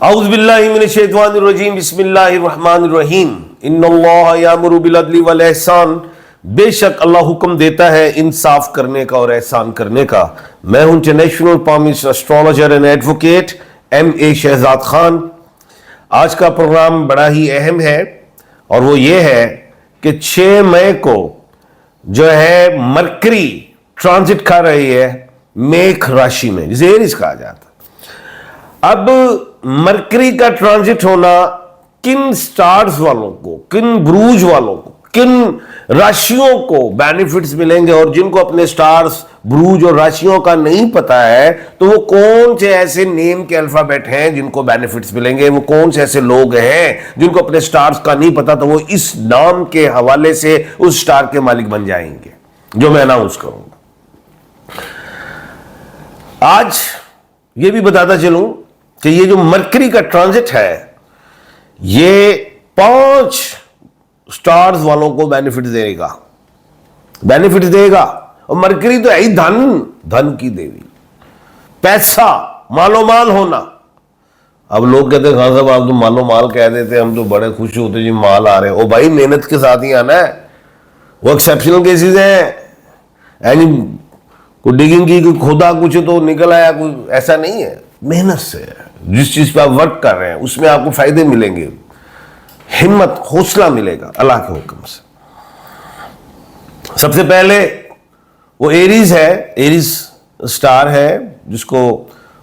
औज़ु बिल्लाहि मिनश शैतानिर रजीम बिस्मिल्लाहिर रहमानिर रहीम इन्नल्लाह यामुरु बिल अदली वल ihsan। बेशक अल्लाह हुक्म देता है इंसाफ करने का और एहसान करने का। मैं हूं international palmist astrologer and advocate MA Shahzad Khan. आज का प्रोग्राम बड़ा ही अहम है और वो ये है कि 6 मई को जो है मरकरी ट्रांजिट कर रही है मेष राशि में, जिसे एरीज कहा जाता है। अब मरकरी का ट्रांजिट होना किन स्टार्स वालों को, किन ब्रूज वालों को, किन राशियों को बेनिफिट्स मिलेंगे, और जिनको अपने स्टार्स ब्रूज और राशियों का नहीं पता है तो वो कौन से ऐसे नेम के अल्फाबेट हैं जिनको बेनिफिट्स मिलेंगे, वो कौन से ऐसे लोग हैं जिनको अपने स्टार्स का नहीं पता तो वो इस नाम के हवाले से उस स्टार के मालिक बन जाएंगे, जो मैं अनाउंस करूंगा। आज ये भी बताता चलूं कि ये जो मरकरी का ट्रांजिट है ये 5 स्टार्स वालों को बेनिफिट देगा। और मरकरी तो है ही धन की देवी, पैसा, मालो माल होना। अब लोग कहते हैं खान साहब आप तो मालो माल कह देते, हम तो बड़े खुश होते जी माल आ रहे हैं। ओ भाई मेहनत के साथ ही आना है, वो एक्सेप्शनल केसेस हैं। कोई डिगिंग की, कोई खोदा कुछ तो निकल आया, कोई ऐसा नहीं है। मेहनत से जिस चीज पे आप वर्क कर रहे हैं उसमें आपको फायदे मिलेंगे, हिम्मत हौसला मिलेगा अल्लाह के हुक्म से। सबसे पहले वो एरीज है, एरीज स्टार है जिसको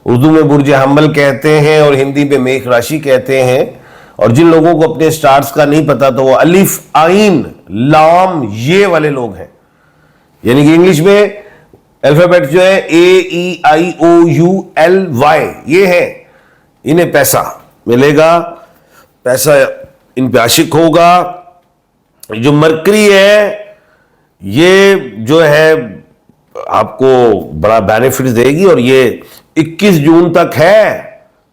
उर्दू में बुर्ज हम्बल कहते हैं और हिंदी में मेष राशि कहते हैं। और जिन लोगों को अपने स्टार्स का नहीं पता तो वो अलिफ आइन लाम ये वाले लोग हैं, यानी कि इंग्लिश में अल्फाबेट जो है AEIOULY ये है। इन्हें पैसा मिलेगा, पैसा इन पे आशिक होगा। जो मरकरी है ये जो है आपको बड़ा बेनिफिट देगी और ये 21 जून तक है,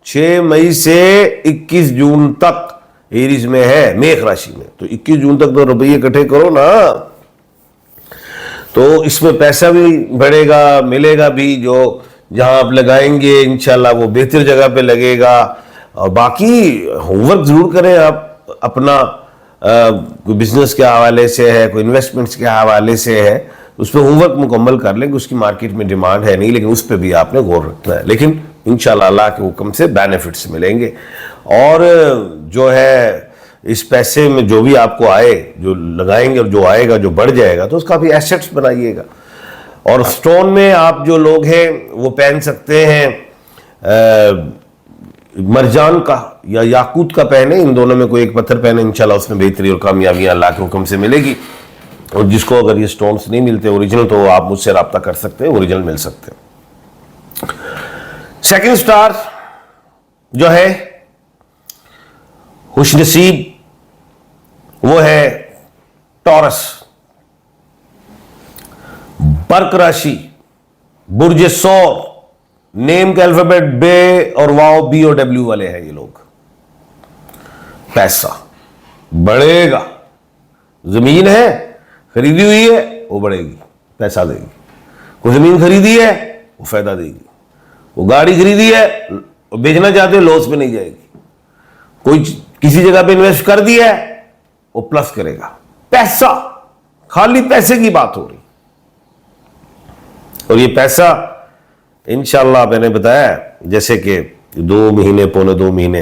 6 मई से 21 जून तक एरीज में है, मेष राशि में। तो 21 जून तक तो रुपये इकट्ठे करो ना, तो इसमें पैसा भी बढ़ेगा, मिलेगा भी। जो जहां आप लगाएंगे इंशाल्लाह वो बेहतर जगह पे लगेगा। और बाकी होमवर्क जरूर करें आप अपना, कोई बिजनेस के हवाले से है, कोई इन्वेस्टमेंट्स के हवाले से है, उस पर होमवर्क मुकम्मल कर लेंगे। उसकी मार्केट में डिमांड है नहीं, लेकिन उस पर भी आपने गौर रखना है। लेकिन इंशाल्लाह अल्लाह के हुक्म से बेनिफिट्स मिलेंगे। और जो है इस पैसे में जो भी आपको आए, जो लगाएंगे और जो आएगा, जो बढ़ जाएगा, तो उसका भी एसेट्स बनाइएगा। और स्टोन में आप जो लोग हैं वो पहन सकते हैं मरजान का या याकूत का पहने, इन दोनों में कोई एक पत्थर पहने, इंशाल्लाह उसमें बेहतरी और कामयाबियां अल्लाह के हुक्म से मिलेगी। और जिसको अगर ये स्टोन्स नहीं मिलते ओरिजिनल, तो आप मुझसे रब्ता कर सकते हैं, ओरिजिनल मिल सकते हैं। सेकंड स्टार जो है खुशनसीब वो है टॉरस, बर्क राशि, बुर्ज सौर, नेम के अल्फाबेट बे और वाओ BOW वाले हैं ये लोग। पैसा बढ़ेगा, जमीन है खरीदी हुई है वो बढ़ेगी, पैसा देगी। कोई जमीन खरीदी है वो फायदा देगी, वो गाड़ी खरीदी है वो बेचना चाहते हैं लॉस में नहीं जाएगी, कोई किसी जगह पे इन्वेस्ट कर दिया है वो प्लस करेगा। पैसा, खाली पैसे की बात हो रही। और ये पैसा इंशाल्लाह मैंने बताया जैसे कि 2 महीने, पौने 2 महीने,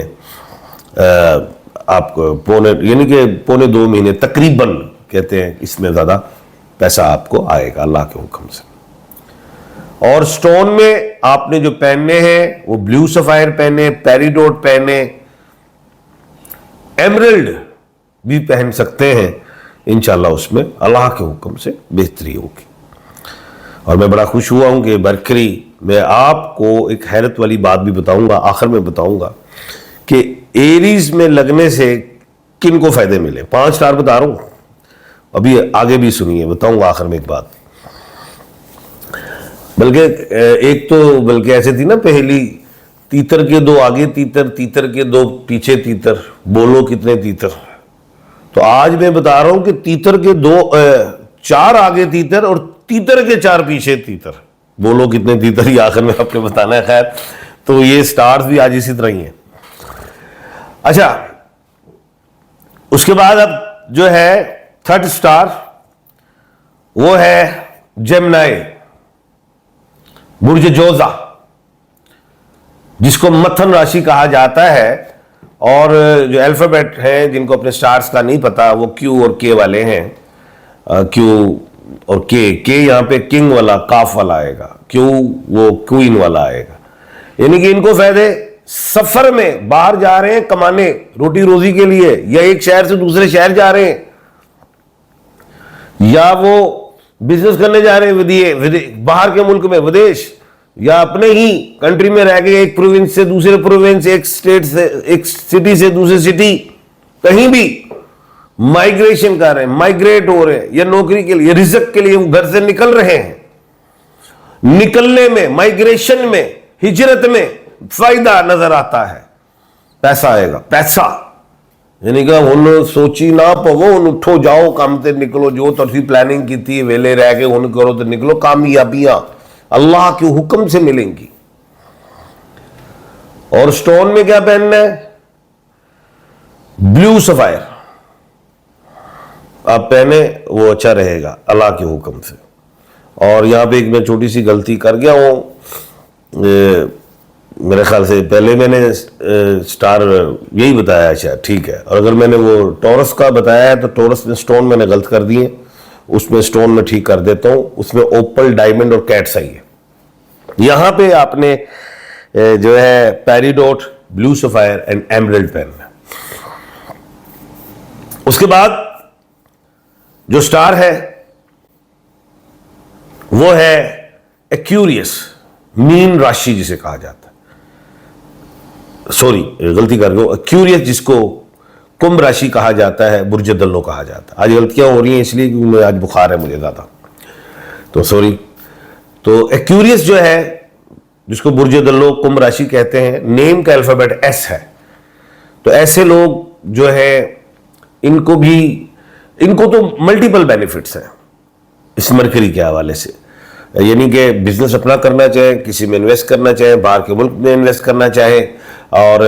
आपको पौने यानी कि पौने 2 महीने तकरीबन कहते हैं, इसमें ज्यादा पैसा आपको आएगा अल्लाह के हुक्म से। और स्टोन में आपने जो पहनने हैं वो ब्लू सफायर पहने, पेरिडोट पहने, एमरल्ड भी पहन सकते हैं। इंशाल्लाह उसमें अल्लाह के हुक्म से बेहतरी होगी। और मैं बड़ा खुश हुआ हूं कि मरकरी में आपको एक हैरत वाली बात भी बताऊंगा, आखिर में बताऊंगा कि एरीज में लगने से किन को फायदे मिले। 5 स्टार बता रहा हूं, अभी आगे भी सुनिए, बताऊंगा आखिर में एक बात। बल्कि एक तो बल्कि ऐसे थी ना पहली, तीतर के 2 आगे तीतर, तीतर के 2 पीछे तीतर, बोलो कितने तीतर। तो आज मैं बता रहा हूं कि तीतर के 4 आगे तीतर और तीतर के 4 पीछे तीतर, बोलो कितने तीतर, ये आखिर में आपने बताना है। खैर, तो ये स्टार्स भी आज इसी तरह ही हैं। अच्छा, उसके बाद अब जो है थर्ड स्टार वो है जेमिनी, बुर्ज जोजा, जिसको मथन राशि कहा जाता है। और जो अल्फाबेट है जिनको अपने स्टार्स का नहीं पता वो क्यू और के वाले हैं। क्यू और के यहाँ पे किंग वाला काफ वाला आएगा, क्यू वो क्वीन वाला आएगा। यानी कि इनको फायदे सफर में, बाहर जा रहे हैं कमाने रोटी रोजी के लिए, या एक शहर से दूसरे शहर जा रहे हैं, या वो बिजनेस करने जा रहे हैं बाहर के मुल्क में, विदेश, या अपने ही कंट्री में रह के एक प्रोविंस से दूसरे प्रोविंस, एक स्टेट से, एक सिटी से दूसरी सिटी, कहीं भी माइग्रेशन कर रहे हैं, माइग्रेट हो रहे हैं, या नौकरी के लिए, रिज़्क के लिए घर से निकल रहे हैं। निकलने में, माइग्रेशन में, हिजरत में फायदा नजर आता है, पैसा आएगा, पैसा। यानी कि हुन सोची ना पवो, हुन उठो जाओ काम से निकलो, जो तुसी प्लानिंग की थी वेले रह के हुन करो तो निकलो। कामयाबियां अल्लाह के हुक्म से मिलेंगी। और स्टोन में क्या पहनना है? ब्लू सफायर आप पहने, वो अच्छा रहेगा अल्लाह के हुक्म से। और यहां पे एक मैं छोटी सी गलती कर गया हूं, मेरे ख्याल से पहले मैंने स्टार यही बताया, शायद ठीक है। और अगर मैंने वो टॉरस का बताया है तो टॉरस में स्टोन मैंने गलत कर दिए, उसमें स्टोन में ठीक कर देता हूं। उसमें ओपल, डायमंड और कैट्स आई है। यहां पे आपने जो है peridot, blue sapphire and emerald पहनना। उसके बाद जो स्टार है वो है एक्यूरियस, मीन राशि जिसे कहा जाता है। सॉरी, गलती कर गया, एक्यूरियस जिसको कुंभ राशि कहा जाता है, बुर्ज दल्लो कहा जाता है। आज गलतियां हो रही हैं इसलिए क्योंकि आज बुखार है मुझे ज्यादा, तो सॉरी। तो एक्यूरियस जो है, जिसको बुर्ज दल्लो कुंभ राशि कहते हैं, नेम का अल्फाबेट एस है। तो ऐसे लोग जो है इनको तो मल्टीपल बेनिफिट्स हैं इस मरकरी के हवाले से। यानी कि बिजनेस अपना करना चाहे, किसी में इन्वेस्ट करना चाहे, बाहर के मुल्क में इन्वेस्ट करना चाहे, और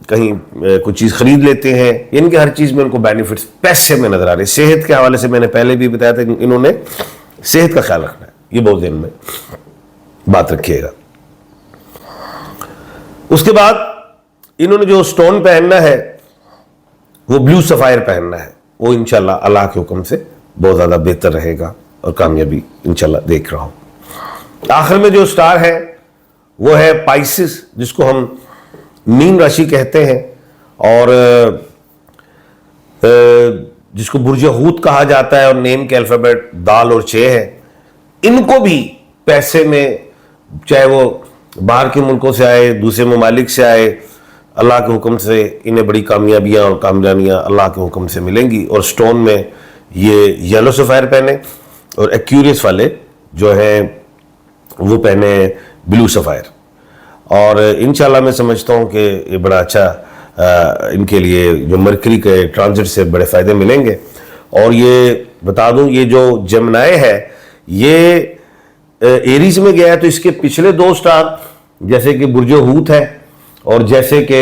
कहीं कुछ चीज़ खरीद लेते हैं, यानी कि हर चीज़ में इनको बेनिफिट्स पैसे में नजर आ रहे हैं। सेहत के हवाले से मैंने पहले भी बताया था, इन्होंने सेहत का ख्याल रखना है, ये बहुत दिन में बात रखिएगा। उसके बाद इन्होंने जो स्टोन पहनना है वो ब्लू सफायर पहनना है। वो इंशाल्लाह अल्लाह के हुक्म से बहुत ज़्यादा बेहतर रहेगा और कामयाबी इंशाल्लाह देख रहा हूं। आखिर में जो स्टार है वो है पाइसिस, जिसको हम मीन राशि कहते हैं, और जिसको बुर्ज हूत कहा जाता है, और नेम के अल्फाबेट दाल और चे है। इनको भी पैसे में, चाहे वो बाहर के मुल्कों से आए, दूसरे ममालिक से आए, अल्लाह के हुक्म से इन्हें बड़ी कामयाबियां और कामयाबियां अल्लाह के हुक्म से मिलेंगी। और स्टोन में ये येलो सफायर पहने, और एक्यूरियस वाले जो है वो पहने ब्लू सफायर। और इंशाल्लाह मैं समझता हूँ कि ये बड़ा अच्छा इनके लिए जो मरकरी के ट्रांजिट से बड़े फ़ायदे मिलेंगे। और ये बता दूँ, ये जो जेमिनी है ये एरीज में गया है, तो इसके पिछले दो स्टार जैसे कि बुर्ज हूत है और जैसे कि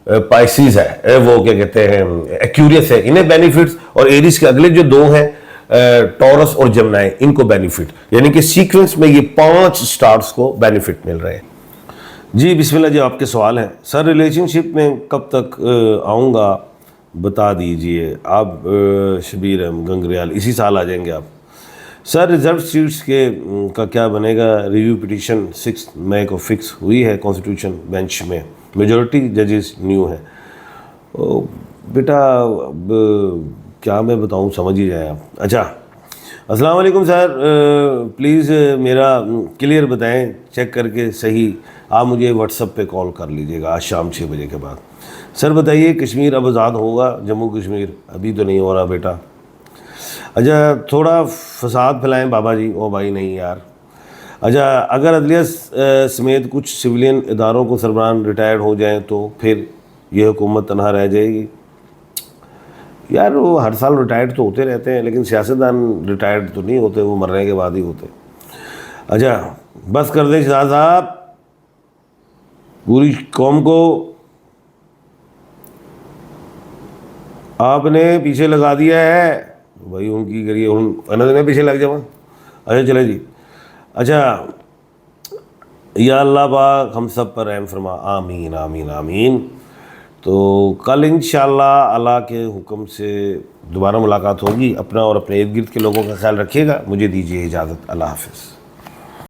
पाइसिस है, वो क्या कहते हैं एक्यूरियस है, इन्हें बेनिफिट्स। और एरीज के अगले जो दो हैं टॉरस और जेमिनी, इनको बेनिफिट, यानी कि सीक्वेंस में ये 5 स्टार्स को बेनिफिट मिल रहे हैं। जी बिस्मिल्लाह जी, आपके सवाल हैं। सर रिलेशनशिप में कब तक आऊँगा बता दीजिए आप। शबीर गंगरियाल, इसी साल आ जाएंगे आप। सर रिजर्व सीट्स का क्या बनेगा? रिव्यू पिटीशन 6 मई को फिक्स हुई है कॉन्स्टिट्यूशन बेंच में, मेजॉरिटी जजेस न्यू है। बेटा क्या मैं बताऊं, समझ ही जाए आप। अच्छा, अस्सलाम वालेकुम सर, प्लीज़ मेरा क्लियर बताएं, चेक करके सही। आप मुझे व्हाट्सएप पे कॉल कर लीजिएगा आज शाम 6 बजे के बाद। सर बताइए कश्मीर अब आज़ाद होगा? जम्मू कश्मीर अभी तो नहीं हो रहा बेटा। अच्छा, थोड़ा फसाद फैलाएं बाबा जी। ओ भाई नहीं यार। अच्छा, अगर अदलिया समेत कुछ सिविलियन इदारों को सरबराह रिटायर्ड हो जाएं तो फिर ये हुकूमत तनहा रह जाएगी? यार वो हर साल रिटायर्ड तो होते रहते हैं, लेकिन सियासतदान रिटायर्ड तो नहीं होते, वो मरने के बाद ही होते। अच्छा बस कर दें शहजाद साहब, पूरी कौम को आपने पीछे लगा दिया है भाई उनकी करिए मैं पीछे लग जाऊँ। अच्छा चले जी। अच्छा, या अल्लाह पाक हम सब पर रहम फरमा, आमीन आमीन आमीन। तो कल इंशाअल्लाह अल्लाह के हुक्म से दोबारा मुलाकात होगी। अपना और अपने इर्द गिर्द के लोगों का ख्याल रखिएगा। मुझे दीजिए इजाज़त। अल्लाह हाफ़िज़।